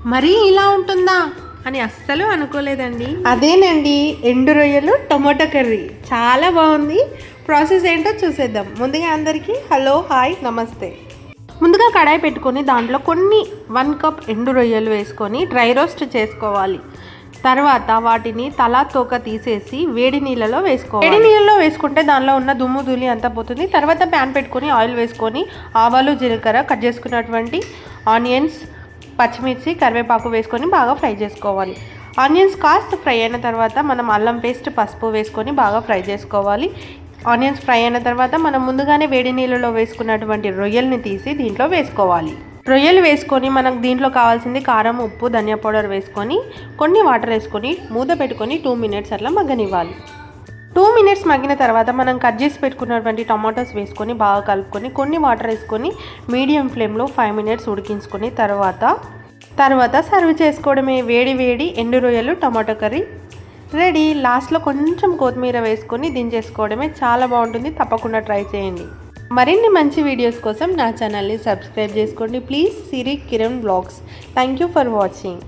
మరీ ఇలా ఉంటుందా అని అస్సలు అనుకోలేదండి. అదేనండి, ఎండు రొయ్యలు టొమాటో కర్రీ. చాలా బాగుంది. ప్రాసెస్ ఏంటో చూసేద్దాం. ముందుగా అందరికీ హలో, హాయ్, నమస్తే. ముందుగా కడాయి పెట్టుకొని దాంట్లో 1 కప్ ఎండు రొయ్యలు వేసుకొని డ్రై రోస్ట్ చేసుకోవాలి. తర్వాత వాటిని తలా తోక తీసేసి వేడి నీళ్ళలో వేసుకోవాలి. వేడి నీళ్ళలో వేసుకుంటే దానిలో ఉన్న దుమ్ము ధూళి అంతా పోతుంది. తర్వాత ప్యాన్ పెట్టుకొని ఆయిల్ వేసుకొని ఆవాలు, జీలకర్ర, కట్ చేసుకున్నటువంటి ఆనియన్స్, పచ్చిమిర్చి, కరివేపాకు వేసుకొని బాగా ఫ్రై చేసుకోవాలి. ఆనియన్స్ కాస్త ఫ్రై అయిన తర్వాత మనం అల్లం పేస్ట్, పసుపు వేసుకొని బాగా ఫ్రై చేసుకోవాలి. ఆనియన్స్ ఫ్రై అయిన తర్వాత మనం ముందుగానే వేడి నీళ్ళలో వేసుకున్నటువంటి రొయ్యల్ని తీసి దీంట్లో వేసుకోవాలి. రొయ్యలు వేసుకొని మనకు దీంట్లో కావాల్సింది కారం, ఉప్పు, ధనియా పౌడర్ వేసుకొని కొన్ని వాటర్ వేసుకొని మూత పెట్టుకొని 2 మినిట్స్ అట్లా మగ్గనివ్వాలి. 2 మినిట్స్ మగ్గిన తర్వాత మనం కట్ చేసి పెట్టుకున్నటువంటి టమాటోస్ వేసుకొని బాగా కలుపుకొని కొన్ని వాటర్ వేసుకొని మీడియం ఫ్లేమ్లో 5 మినిట్స్ ఉడికించుకొని తర్వాత సర్వ్ చేసుకోవడమే. వేడి వేడి ఎండు రొయ్యలు టమాటో కర్రీ రెడీ. లాస్ట్లో కొంచెం కొత్తిమీర వేసుకొని దించేసుకోవడమే. చాలా బాగుంటుంది. తప్పకుండా ట్రై చేయండి. మరిన్ని మంచి వీడియోస్ కోసం నా ఛానల్ని సబ్స్క్రైబ్ చేసుకోండి please. Siri Kiran blogs. Thank you for watching.